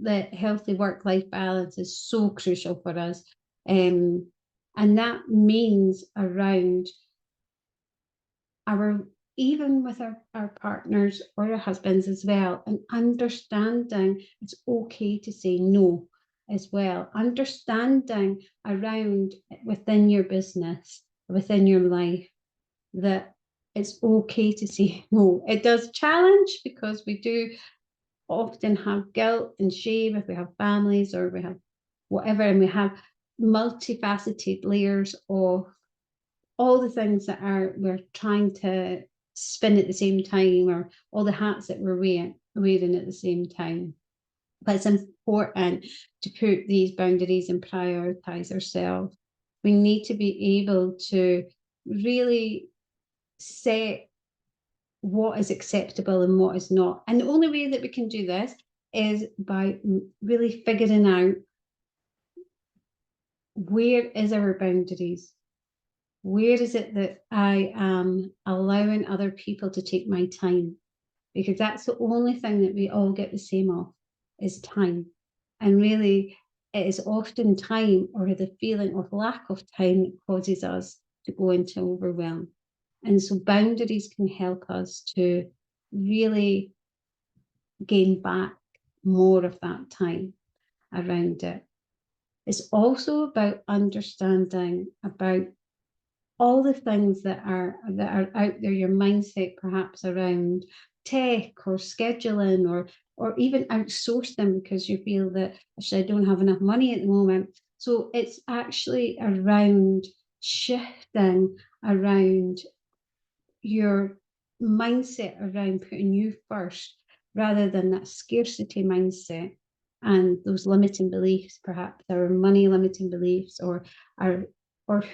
the healthy work-life balance is so crucial for us. And that means around our, even with our partners or our husbands as well, and understanding it's okay to say no as well. Understanding around within your business, within your life, that it's okay to say no. It does challenge because we do often have guilt and shame if we have families or we have whatever, and we have multifaceted layers of all the things that we're trying to spin at the same time, or all the hats that we're wearing at the same time. But it's important to put these boundaries and prioritize ourselves. We need to be able to really set what is acceptable and what is not. And the only way that we can do this is by really figuring out where is our boundaries. Where is it that I am allowing other people to take my time? Because that's the only thing that we all get the same of, is time. And really, it is often time or the feeling of lack of time that causes us to go into overwhelm. And so boundaries can help us to really gain back more of that time around it. It's also about understanding about all the things that are out there, your mindset perhaps around tech or scheduling, or even outsource them because you feel that actually I don't have enough money at the moment. So it's actually around shifting around your mindset around putting you first rather than that scarcity mindset and those limiting beliefs, perhaps our money limiting beliefs, or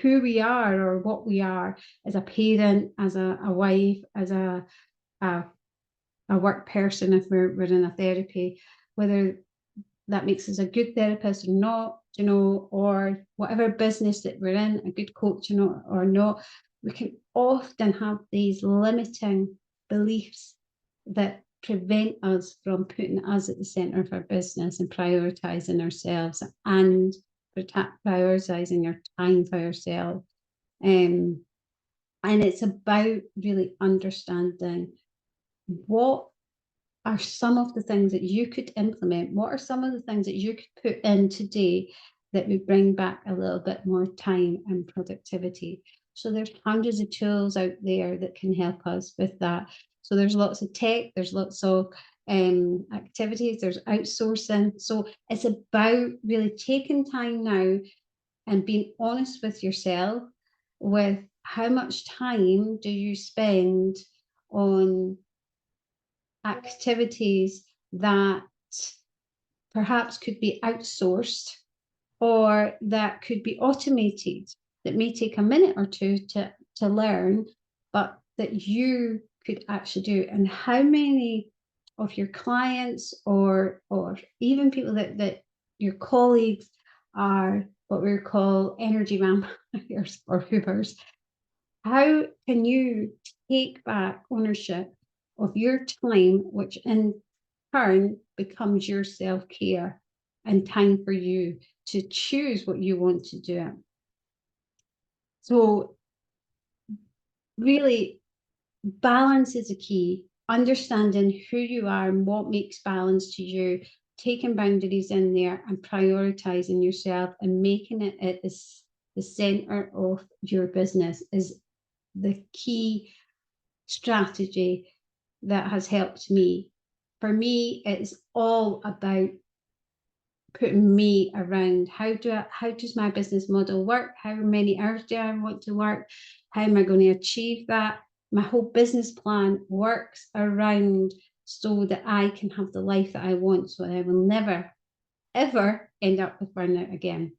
who we are or what we are as a parent, as a wife, as a work person, if we're in a therapy, whether that makes us a good therapist or not, or whatever business that we're in, a good coach or not. We can often have these limiting beliefs that prevent us from putting us at the center of our business and prioritizing ourselves and prioritizing our time for ourselves. And it's about really understanding what are some of the things that you could implement? What are some of the things that you could put in today that would bring back a little bit more time and productivity? So there's hundreds of tools out there that can help us with that. So there's lots of tech, there's lots of activities, there's outsourcing. So it's about really taking time now and being honest with yourself with how much time do you spend on activities that perhaps could be outsourced or that could be automated, that may take a minute or two to learn, but that you could actually do. And how many of your clients or even people that your colleagues are what we call energy vampires or hoovers? How can you take back ownership of your time, which in turn becomes your self-care and time for you to choose what you want to do? So really, balance is a key. Understanding who you are and what makes balance to you, taking boundaries in there and prioritizing yourself and making it at the center of your business is the key strategy that has helped me. For me, it's all about putting me around how does my business model work? How many hours do I want to work? How am I going to achieve that? My whole business plan works around so that I can have the life that I want, so I will never, ever end up with burnout again.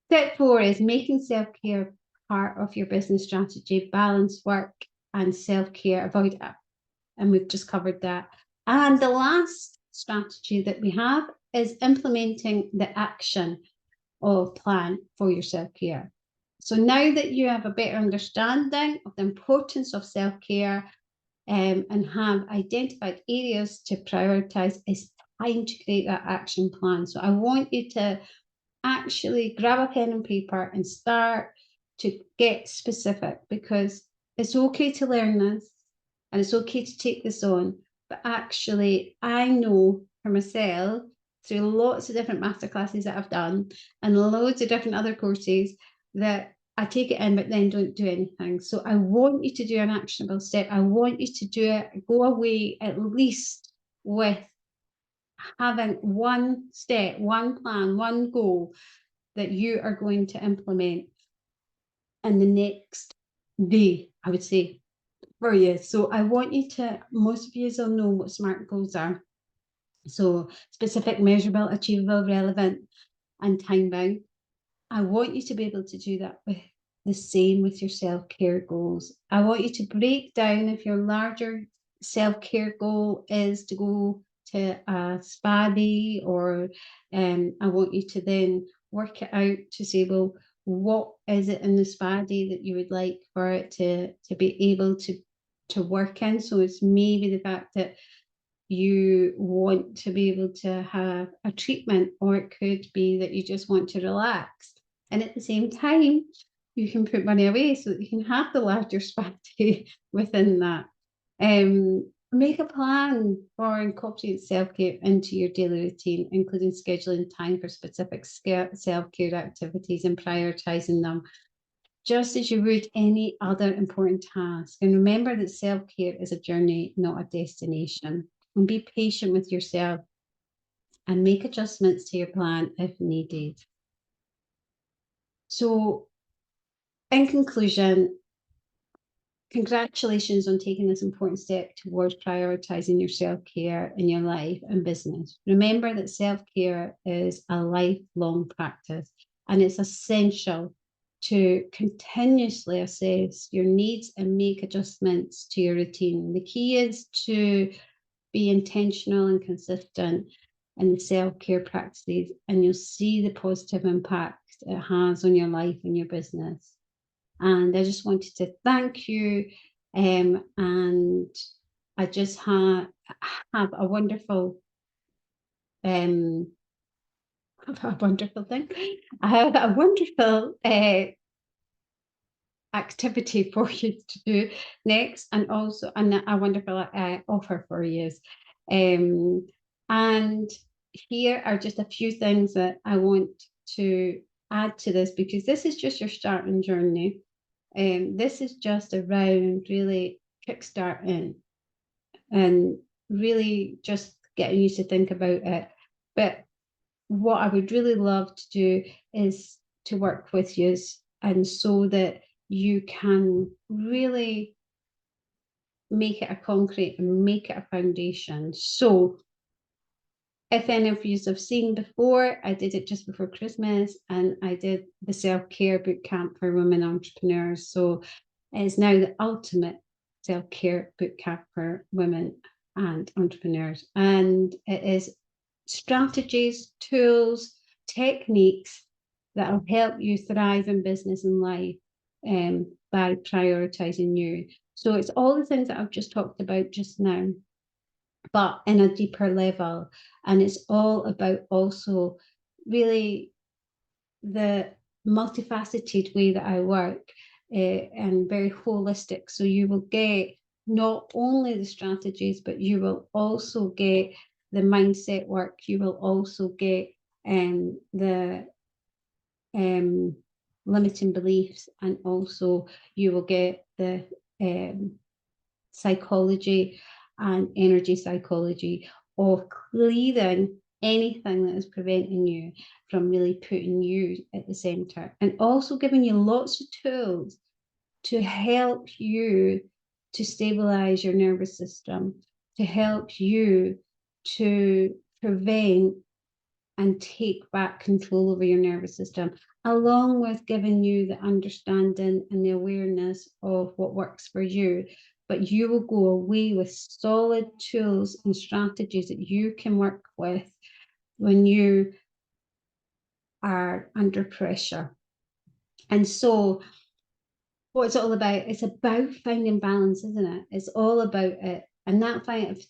Step 4 is making self-care part of your business strategy. Balance work and self-care. Avoid it. And we've just covered that. And the last strategy that we have is implementing the action of plan for your self-care. So now that you have a better understanding of the importance of self-care, and have identified areas to prioritize, it's time to create that action plan. So I want you to actually grab a pen and paper and start to get specific, because it's okay to learn this and it's okay to take this on. But actually, I know for myself, through lots of different masterclasses that I've done and loads of different other courses, that I take it in, but then don't do anything. So I want you to do an actionable step. I want you to do it, go away at least with having one step, one plan, one goal that you are going to implement in the next day, I would say, for you. So I want you to, most of you will know what SMART goals are. So specific, measurable, achievable, relevant, and time bound. I want you to be able to do that with the same with your self-care goals. I want you to break down, if your larger self-care goal is to go to a spa day, or I want you to then work it out to say, well, what is it in the spa day that you would like for it to be able to work in? So it's maybe the fact that you want to be able to have a treatment, or it could be that you just want to relax. And at the same time, you can put money away so that you can have the larger spa day within that. Make a plan for incorporating self-care into your daily routine, including scheduling time for specific self-care activities and prioritizing them, just as you would any other important task. And remember that self-care is a journey, not a destination. And be patient with yourself and make adjustments to your plan if needed. So, in conclusion, congratulations on taking this important step towards prioritizing your self-care in your life and business. Remember that self-care is a lifelong practice, and it's essential to continuously assess your needs and make adjustments to your routine. The key is to be intentional and consistent in the self-care practices, and you'll see the positive impact it has on your life and your business. And I just wanted to thank you, and I just have a wonderful thing. I have a wonderful activity for you to do next, and also a wonderful offer for you. And here are just a few things that I want to add to this, because this is just your starting journey. This is just around really kickstarting and really just getting you to think about it. But what I would really love to do is to work with you, and so that you can really make it a concrete and make it a foundation. So if any of you have seen before, I did it just before Christmas, and I did the self-care boot camp for women entrepreneurs. So it's now the ultimate self-care boot camp for women and entrepreneurs. And it is strategies, tools, techniques that will help you thrive in business and life by prioritizing you. So it's all the things that I've just talked about just now, but in a deeper level. And it's all about also really the multifaceted way that I work, and very holistic. So you will get not only the strategies, but you will also get the mindset work. You will also get the limiting beliefs, and also you will get the psychology and energy psychology of clearing anything that is preventing you from really putting you at the center, and also giving you lots of tools to help you to stabilize your nervous system, to help you to prevent and take back control over your nervous system, along with giving you the understanding and the awareness of what works for you. But you will go away with solid tools and strategies that you can work with when you are under pressure. And so what it's all about, it's about finding balance, isn't it? It's all about it. And that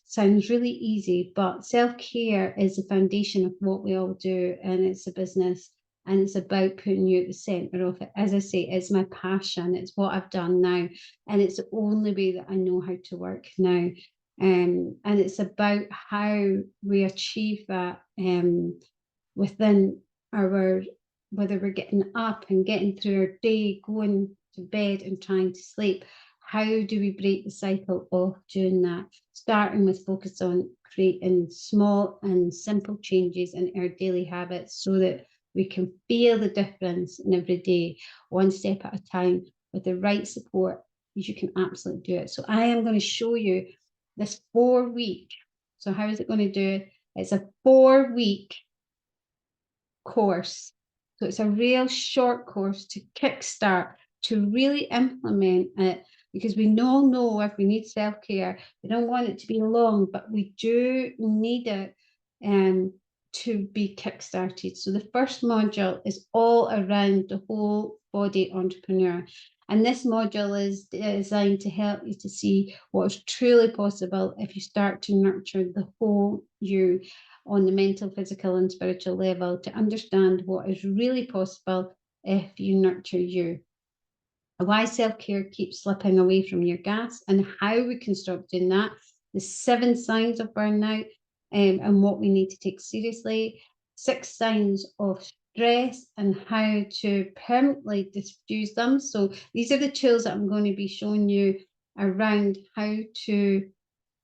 sounds really easy, but self-care is the foundation of what we all do, and it's a business, and it's about putting you at the center of it. As I say, it's my passion, it's what I've done now, and it's the only way that I know how to work now. And it's about how we achieve that within our, whether we're getting up and getting through our day, going to bed and trying to sleep. How do we break the cycle of doing that? Starting with focus on creating small and simple changes in our daily habits so that we can feel the difference in every day, one step at a time, with the right support. You can absolutely do it. So I am going to show you this 4-week. So how is it going to do it? It's a 4-week course. So it's a real short course to kickstart, to really implement it, because we all know if we need self-care, we don't want it to be long, but we do need it to be kickstarted. So the first module is all around the whole body entrepreneur. And this module is designed to help you to see what is truly possible if you start to nurture the whole you on the mental, physical, and spiritual level, to understand what is really possible if you nurture you. Why self-care keeps slipping away from your gas, and how we can stop doing that. The 7 signs of burnout, and what we need to take seriously. 6 signs of stress and how to permanently diffuse them. So these are the tools that I'm going to be showing you around how to,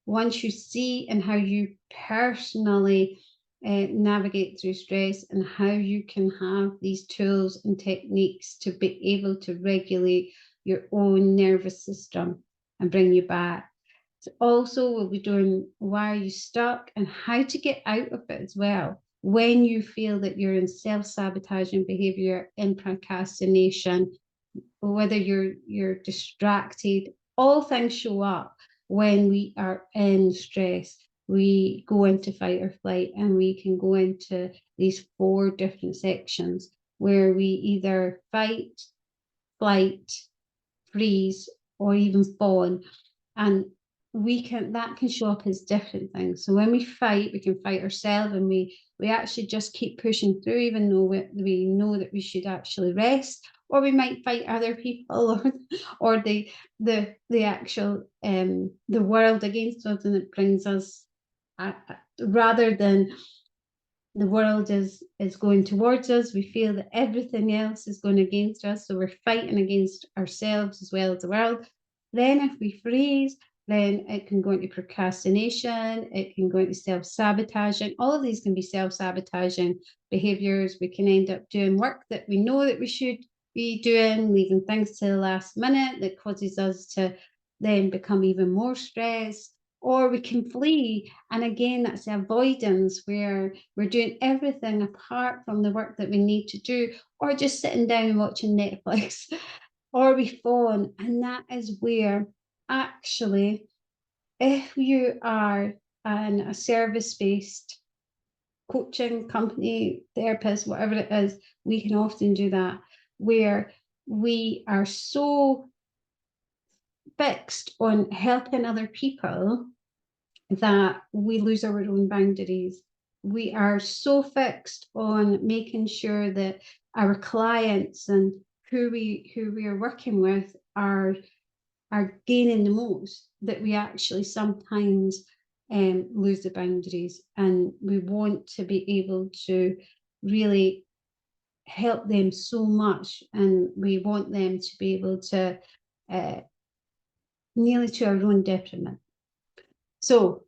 once you see and how you personally navigate through stress, and how you can have these tools and techniques to be able to regulate your own nervous system and bring you back. So also we'll be doing why are you stuck and how to get out of it as well when you feel that you're in self-sabotaging behavior, in procrastination, whether you're distracted. All things show up when we are in stress. We go into fight or flight, and we can go into these 4 different sections where we either fight, flight, freeze, or even fawn. And that can show up as different things. So when we fight, we can fight ourselves, and we actually just keep pushing through, even though we know that we should actually rest. Or we might fight other people, or the actual the world against us, and it brings us rather than the world is going towards us, we feel that everything else is going against us, so we're fighting against ourselves as well as the world. Then if we freeze, then it can go into procrastination, it can go into self-sabotaging. All of these can be self-sabotaging behaviors. We can end up doing work that we know that we should be doing, leaving things to the last minute, that causes us to then become even more stressed. Or we can flee, and again, that's the avoidance, where we're doing everything apart from the work that we need to do, or just sitting down and watching Netflix, or we fawn. And that is where, actually, if you are in a service-based coaching company, therapist, whatever it is, we can often do that, where we are so fixed on helping other people that we lose our own boundaries. We are so fixed on making sure that our clients and who we are working with are gaining the most, that we actually sometimes lose the boundaries, and we want to be able to really help them so much, and we want them to be able to nearly to our own detriment. So,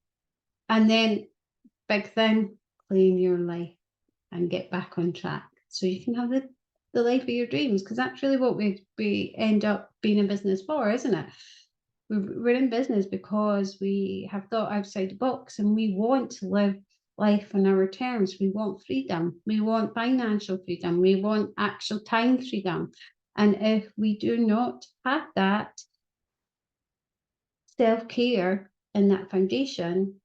and then big thing, claim your life and get back on track so you can have the life of your dreams, because that's really what we end up being in business for, isn't it? We're in business because we have thought outside the box, and we want to live life on our terms. We want freedom, we want financial freedom, we want actual time freedom. And if we do not have that self-care and that foundation,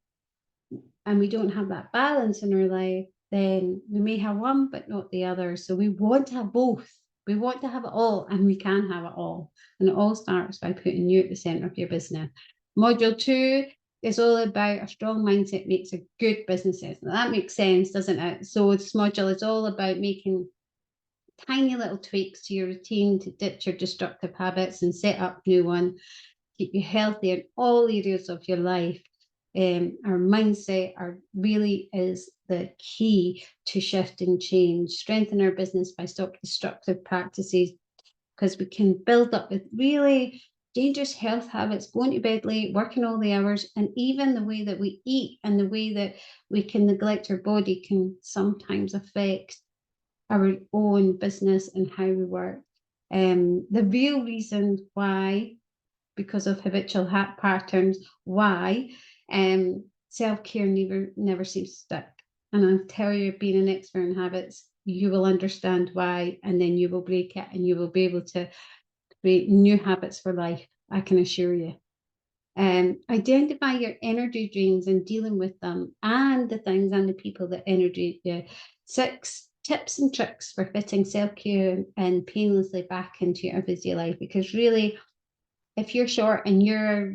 and we don't have that balance in our life, then we may have one but not the other. So we want to have both. We want to have it all, and we can have it all. And it all starts by putting you at the center of your business. Module 2 is all about a strong mindset makes a good businesses. Now, that makes sense, doesn't it? So this module is all about making tiny little tweaks to your routine to ditch your destructive habits and set up new ones, keep you healthy in all areas of your life. Our mindset really is the key to shift and change. Strengthen our business by stop destructive practices, because we can build up with really dangerous health habits, going to bed late, working all the hours, and even the way that we eat and the way that we can neglect our body can sometimes affect our own business and how we work. The real reason why, because of habitual patterns, why self-care never seems to stick. And I'll tell you, being an expert in habits, you will understand why, and then you will break it and you will be able to create new habits for life, I can assure you. Identify your energy drains and dealing with them, and the things and the people that energy you. 6 tips and tricks for fitting self-care and painlessly back into your busy life, because really, if you're short and you're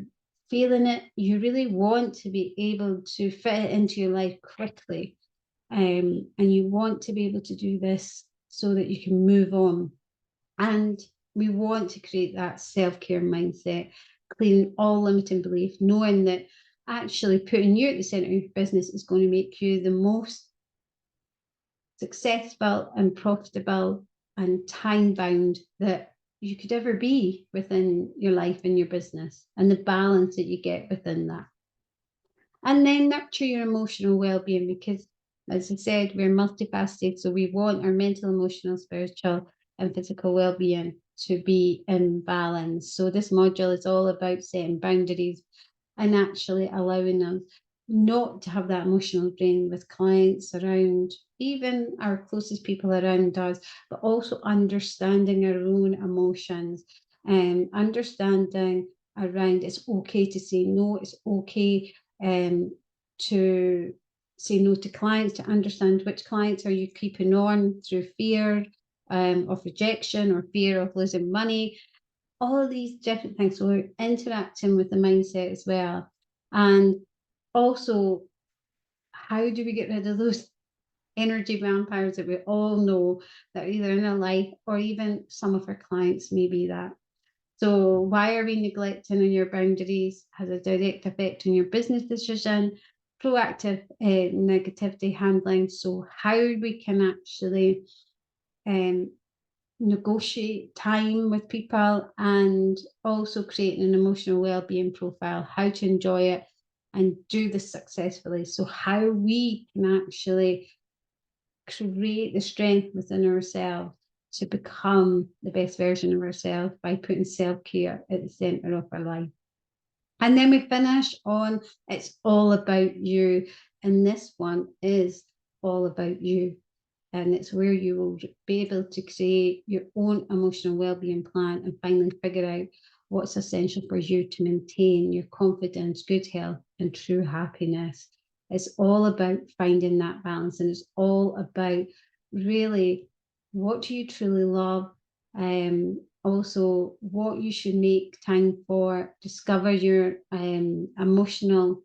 feeling it, you really want to be able to fit it into your life quickly. And you want to be able to do this so that you can move on. And we want to create that self-care mindset, clearing all limiting belief, knowing that actually putting you at the center of your business is going to make you the most successful and profitable and time-bound that you could ever be within your life and your business, and the balance that you get within that. And then nurture your emotional well-being, because, as I said, we're multifaceted, so we want our mental, emotional, spiritual, and physical well-being to be in balance. So this module is all about setting boundaries and actually allowing us not to have that emotional drain with clients around, even our closest people around us, but also understanding our own emotions and understanding around it's okay to say no, it's okay to say no to clients, to understand which clients are you keeping on through fear of rejection or fear of losing money, all of these different things. So we're interacting with the mindset as well. And also, how do we get rid of those energy vampires that we all know that are either in our life, or even some of our clients may be that. So why are we neglecting on your boundaries? Has a direct effect on your business decision. Proactive negativity handling. So how we can actually negotiate time with people, and also creating an emotional well-being profile, how to enjoy it and do this successfully. So how we can actually create the strength within ourselves to become the best version of ourselves by putting self-care at the center of our life. And then we finish on it's all about you. And this one is all about you. And it's where you will be able to create your own emotional well-being plan and finally figure out what's essential for you to maintain your confidence, good health, and true happiness. It's all about finding that balance, and it's all about really what do you truly love, also what you should make time for, discover your emotional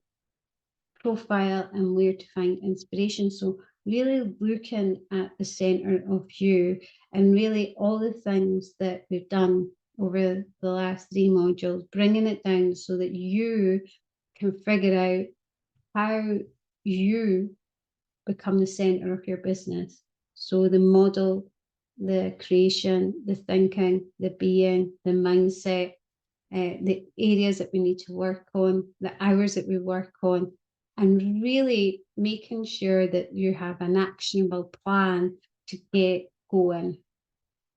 profile and where to find inspiration. So really looking at the center of you, and really all the things that we've done over the last 3 modules, bringing it down so that you can figure out how you become the center of your business. So the model, the creation, the thinking, the being, the mindset, the areas that we need to work on, the hours that we work on, and really making sure that you have an actionable plan to get going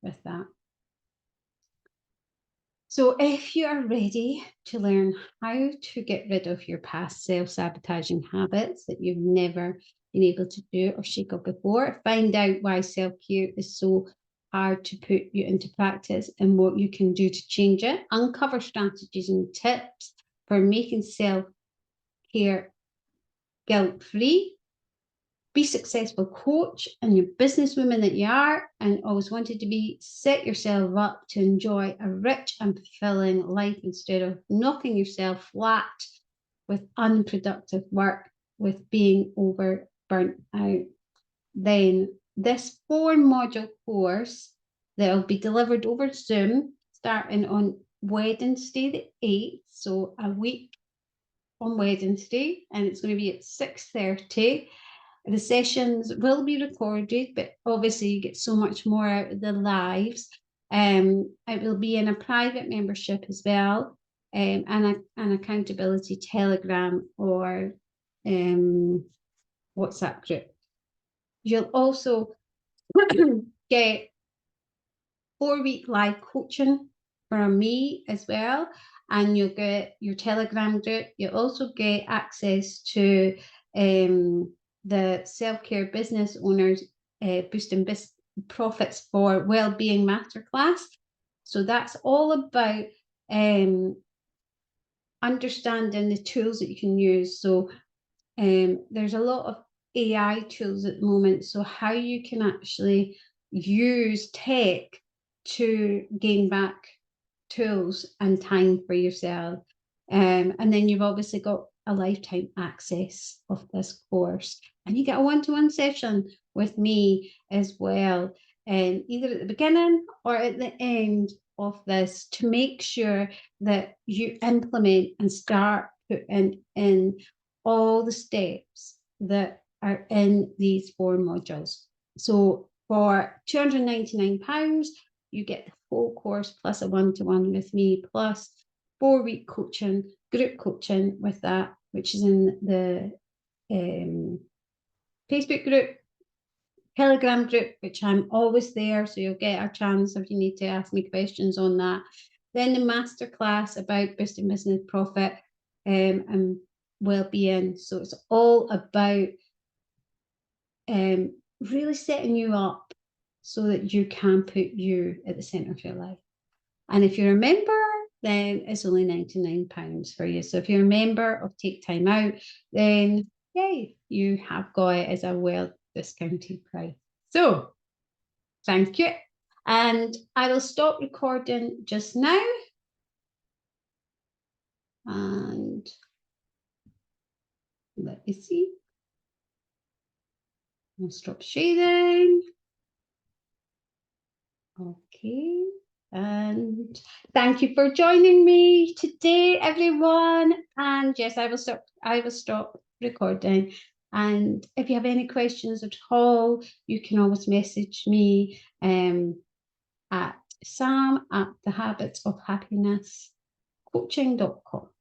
with that. So if you are ready to learn how to get rid of your past self-sabotaging habits that you've never been able to do or shake up before, find out why self-care is so hard to put you into practice and what you can do to change it, uncover strategies and tips for making self-care guilt-free, be successful coach and your businesswoman that you are and always wanted to be, set yourself up to enjoy a rich and fulfilling life instead of knocking yourself flat with unproductive work, with being over burnt out. Then this 4-module course that will be delivered over Zoom starting on Wednesday the 8th, so a week on Wednesday, and it's going to be at 6:30. The sessions will be recorded, but obviously you get so much more out of the lives. It will be in a private membership as well, and an accountability Telegram or WhatsApp group. You'll also get 4-week live coaching from me as well, and you'll get your Telegram group. You'll also get access to the self-care business owners boosting profits for well-being masterclass. So that's all about understanding the tools that you can use. So there's a lot of AI tools at the moment, so how you can actually use tech to gain back tools and time for yourself. And then you've obviously got a lifetime access of this course, and you get a one-to-one session with me as well, either at the beginning or at the end of this, to make sure that you implement and start putting in all the steps that are in these 4 modules. So for £299, you get the full course plus a one-to-one with me, plus 4-week coaching, group coaching with that, which is in the Facebook group, Telegram group, which I'm always there, so you'll get a chance if you need to ask me questions on that. Then the masterclass about boosting business profit and well-being. So it's all about really setting you up so that you can put you at the center of your life. And if you're a member, then it's only £99 for you. So if you're a member of Take Time Out, then yay, you have got it as a well discounted price. So thank you. And I will stop recording just now. And let me see. I'll stop sharing. Okay. And thank you for joining me today, everyone. And yes, I will stop recording. And if you have any questions at all, you can always message me at sam@thehabitsofhappinesscoaching.com.